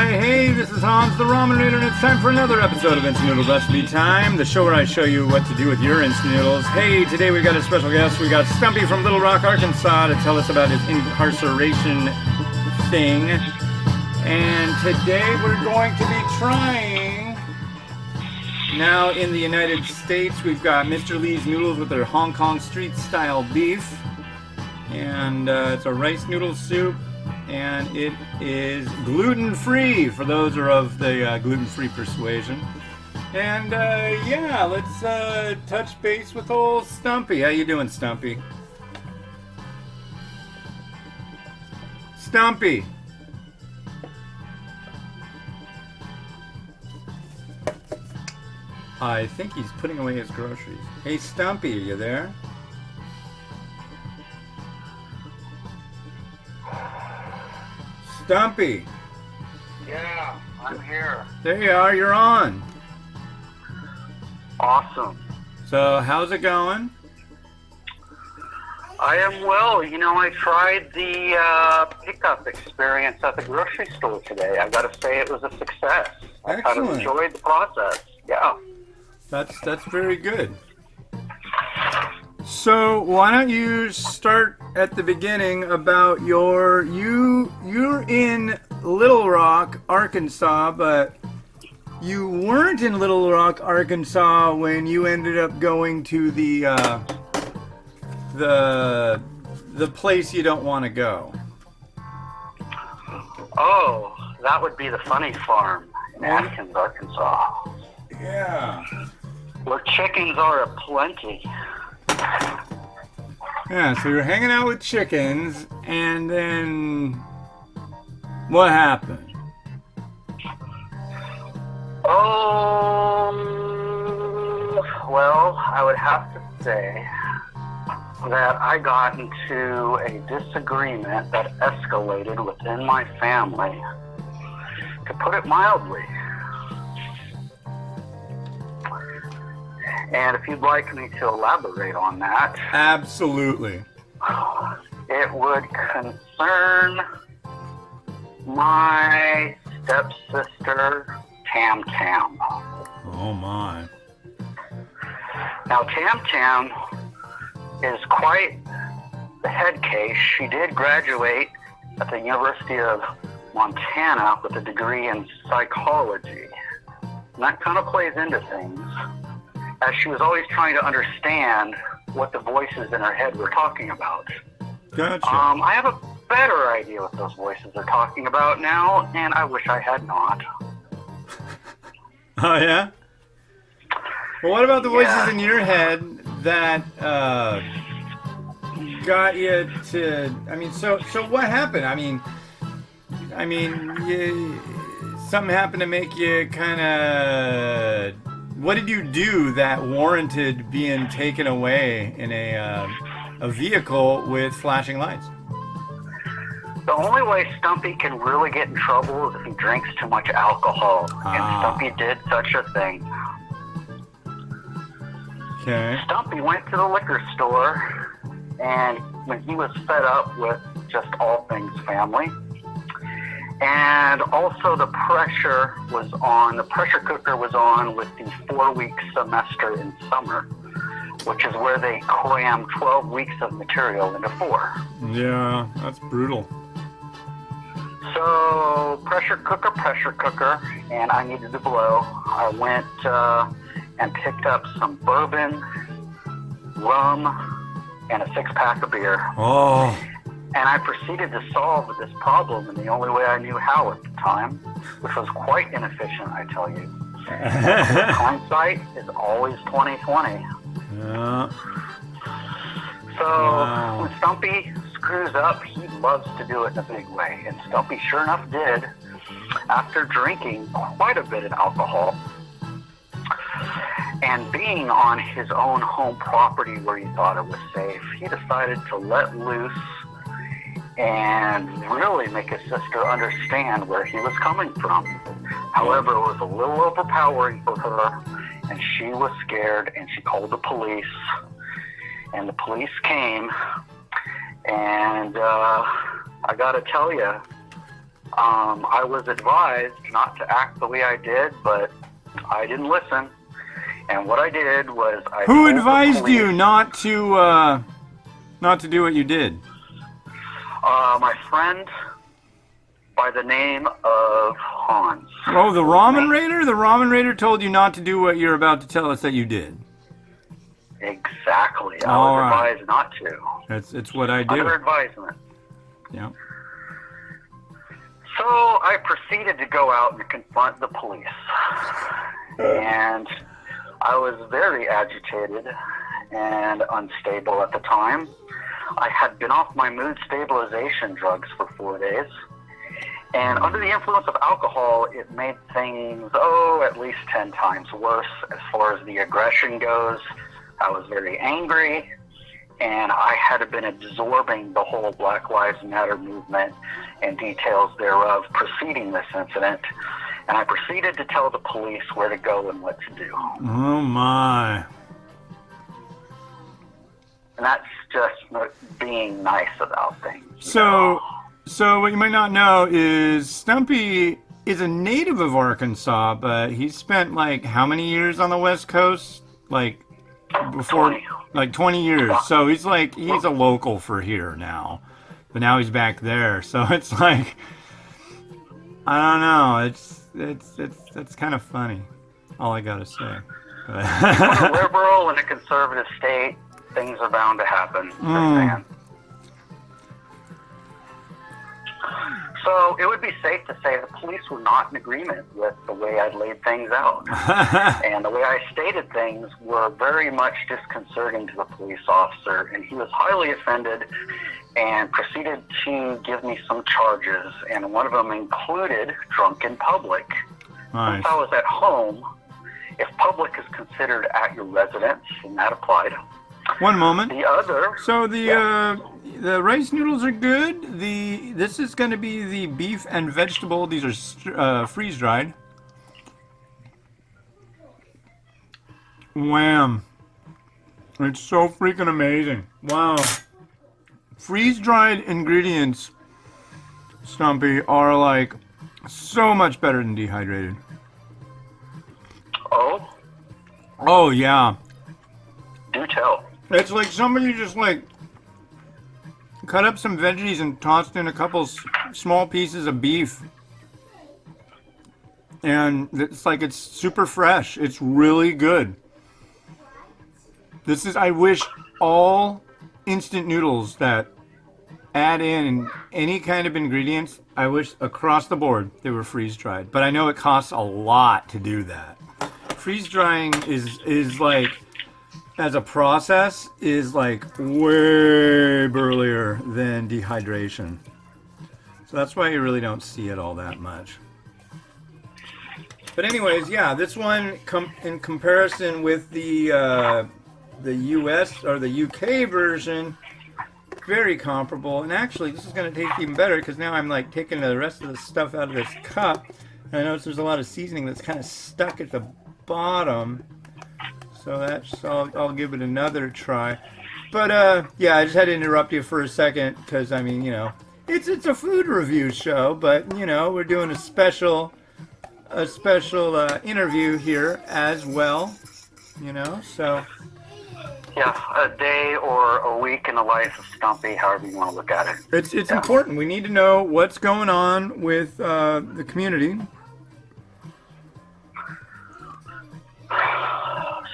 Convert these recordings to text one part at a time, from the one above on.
Hey, this is Hans the Ramen Reader, and it's time for another episode of Instant Noodle Recipe Time, the show where I show you what to do with your instant noodles. Hey, today we've got a special guest. We got Stumpy from Little Rock, Arkansas to tell us about his incarceration thing. And today we're going to be trying... Now in the United States, we've got Mr. Lee's Noodles with their Hong Kong street-style beef. And it's a rice noodle soup. And it is gluten-free for those who are of the gluten-free persuasion. And yeah, let's touch base with old Stumpy. How you doing, Stumpy? Stumpy. I think he's putting away his groceries. Hey, Stumpy, are you there? Stumpy. Yeah, I'm here. There you are, you're on. Awesome. So, how's it going? I am well. You know, I tried the pickup experience at the grocery store today. I've got to say it was a success. I kind of enjoyed the process. Yeah. That's very good. So why don't you start at the beginning about you're in Little Rock, Arkansas, but you weren't in Little Rock, Arkansas when you ended up going to the place you don't want to go. Oh, that would be the Funny Farm in Atkins, Arkansas. Yeah. Where chickens are aplenty. Yeah, so you're hanging out with chickens, and then what happened? Oh, well, I would have to say that I got into a disagreement that escalated within my family, to put it mildly. And if you'd like me to elaborate on that... Absolutely. It would concern my stepsister, Tam Tam. Oh my. Now, Tam Tam is quite the head case. She did graduate at the University of Montana with a degree in psychology. And that kind of plays into things, as she was always trying to understand what the voices in her head were talking about. Gotcha. I have a better idea what those voices are talking about now, and I wish I had not. Oh, yeah? Well, what about the voices in your head that got you to... I mean, so what happened? I mean, something happened to make you kind of... What did you do that warranted being taken away in a vehicle with flashing lights? The only way Stumpy can really get in trouble is if he drinks too much alcohol. And Stumpy did such a thing. Okay. Stumpy went to the liquor store, and when he was fed up with just all things family, and also the pressure cooker was on with the 4-week semester in summer, which is where they cram 12 weeks of material into 4. Yeah, that's brutal. So, pressure cooker, and I needed to blow. I went and picked up some bourbon, rum, and a 6-pack of beer. Oh. And I proceeded to solve this problem in the only way I knew how at the time, which was quite inefficient, I tell you. Hindsight is always 20/20. Yeah. So when Stumpy screws up, he loves to do it in a big way. And Stumpy sure enough did, after drinking quite a bit of alcohol and being on his own home property where he thought it was safe, he decided to let loose and really make his sister understand where he was coming from. However, it was a little overpowering for her, and she was scared, and she called the police. And the police came, and I gotta tell you, I was advised not to act the way I did, but I didn't listen. And what I did was I Who told the advised police, you not to do what you did? my friend by the name of Hans. Oh, the Ramen Raider? The Ramen Raider told you not to do what you're about to tell us that you did. Exactly. I All was right. advised not to. It's what I do. Under advisement. Yeah. So I proceeded to go out and confront the police. And I was very agitated and unstable at the time. I had been off my mood stabilization drugs for 4 days. And under the influence of alcohol, it made things, at least 10 times worse as far as the aggression goes. I was very angry, and I had been absorbing the whole Black Lives Matter movement and details thereof preceding this incident. And I proceeded to tell the police where to go and what to do. Oh, my. And that's just being nice about things. So what you might not know is Stumpy is a native of Arkansas, but he spent like how many years on the West Coast? Like before, 20. like 20 years. So he's a local for here now, but now he's back there. So it's like, I don't know. It's kind of funny. All I gotta say. In a liberal and a conservative state, things are bound to happen. Just saying. So it would be safe to say the police were not in agreement with the way I laid things out. And the way I stated things were very much disconcerting to the police officer, and he was highly offended and proceeded to give me some charges, and one of them included drunk in public. Nice. Since I was at home, if public is considered at your residence, and that applied. One moment. The other... So the rice noodles are good. This is going to be the beef and vegetable. These are freeze dried. Wham! It's so freaking amazing. Wow. Freeze dried ingredients, Stumpy, are like so much better than dehydrated. Oh? Oh yeah. Do tell. It's like somebody just like cut up some veggies and tossed in a couple small pieces of beef. And it's like it's super fresh. It's really good. I wish all instant noodles that add in any kind of ingredients, I wish across the board they were freeze dried. But I know it costs a lot to do that. Freeze drying is like, as a process, is like way burlier than dehydration. So that's why you really don't see it all that much. But anyways, yeah, this one in comparison with the US or the UK version, very comparable. And actually, this is going to taste even better because now I'm like taking the rest of the stuff out of this cup. And I notice there's a lot of seasoning that's kind of stuck at the bottom. So I'll give it another try. But yeah, I just had to interrupt you for a second because I mean, you know, it's a food review show, but you know, we're doing a special interview here as well. You know, so. Yeah, a day or a week in the life of Stumpy, however you want to look at it. It's important. We need to know what's going on with the community.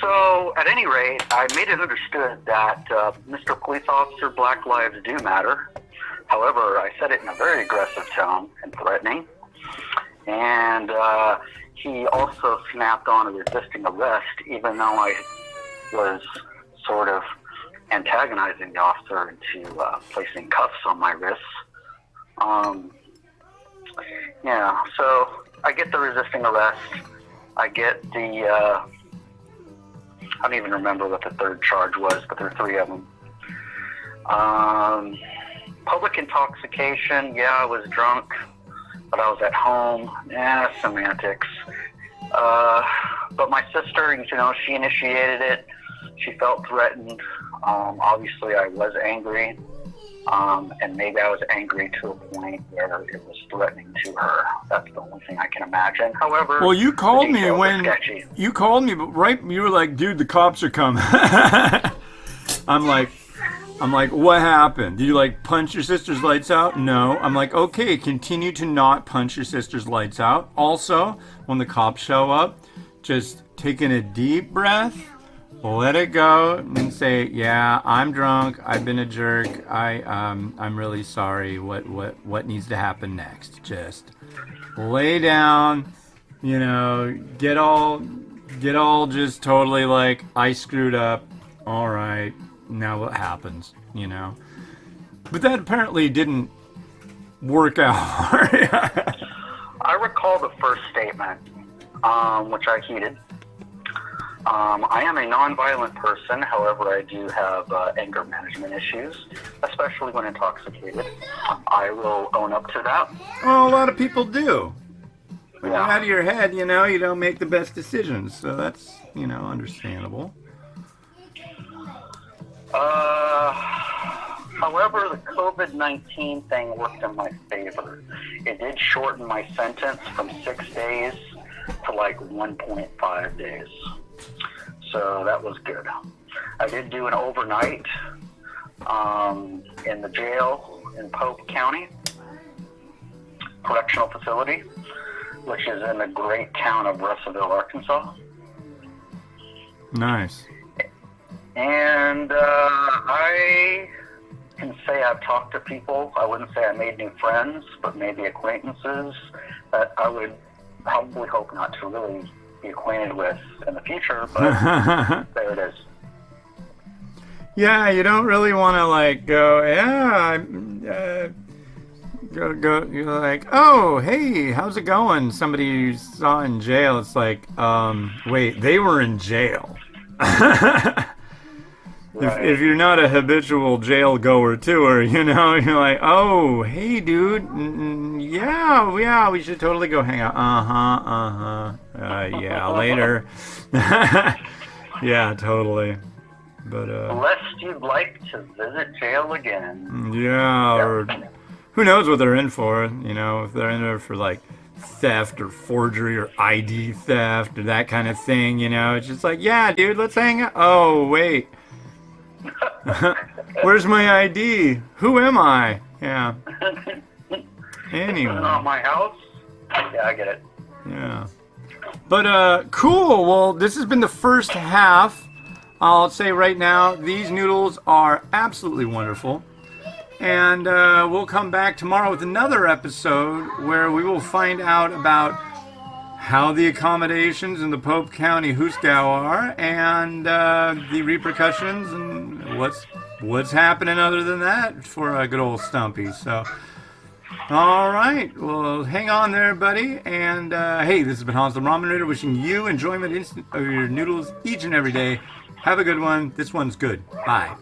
So, at any rate, I made it understood that Mr. Police Officer, Black Lives do matter. However, I said it in a very aggressive tone and threatening. And he also snapped on a resisting arrest, even though I was sort of antagonizing the officer into placing cuffs on my wrists. Yeah, so I get the resisting arrest. I get the, I don't even remember what the third charge was, but there are three of them. Public intoxication, yeah, I was drunk, but I was at home. Semantics. But my sister, you know, she initiated it. She felt threatened. Obviously, I was angry. And maybe I was angry to a point where it was threatening to her. That's the only thing I can imagine. However, well, you called me when sketchy. you called me, but right, you were like, "Dude, the cops are coming." I'm like, what happened? Did you like punch your sister's lights out? No. I'm like, okay, continue to not punch your sister's lights out. Also, when the cops show up, just taking a deep breath, let it go, and say, yeah, I'm drunk. I've been a jerk. I'm really sorry. What needs to happen next? Just lay down. You know, get all just totally like, I screwed up. All right. Now what happens, you know? But that apparently didn't work out. I recall the first statement, which I heeded. I am a nonviolent person, however, I do have anger management issues, especially when intoxicated. I will own up to that. Well, a lot of people do. When Yeah. you're out of your head, you know, you don't make the best decisions. So that's, you know, understandable. However, the COVID-19 thing worked in my favor. It did shorten my sentence from 6 days to like 1.5 days. So that was good. I did do an overnight in the jail in Pope County Correctional Facility, which is in the great town of Russellville, Arkansas. Nice. And I can say I've talked to people. I wouldn't say I made new friends, but maybe acquaintances that I would probably hope not to really be acquainted with in the future, but there it is. Yeah, you don't really want to like go, yeah, go. You're like, oh, hey, how's it going? Somebody you saw in jail. It's like, wait, they were in jail. Right. If you're not a habitual jail goer tour, you know, you're like, oh, hey, dude, yeah, we should totally go hang out. Yeah, later. Yeah, totally. But Lest you'd like to visit jail again. yeah, or who knows what they're in for? You know, if they're in there for like theft or forgery or ID theft or that kind of thing. You know, it's just like, yeah, dude, let's hang out. Oh, wait. Where's my ID? Who am I? Yeah. Anyway. Not my house. Yeah, I get it. Yeah. But, cool. Well, this has been the first half. I'll say right now, these noodles are absolutely wonderful. And we'll come back tomorrow with another episode where we will find out about how the accommodations in the Pope County Hoosgow are, and the repercussions, and what's happening other than that for a good old Stumpy. So, all right, well, hang on there, buddy. And hey, this has been Hans the Ramen Raider, wishing you enjoyment of your noodles each and every day. Have a good one. This one's good. Bye.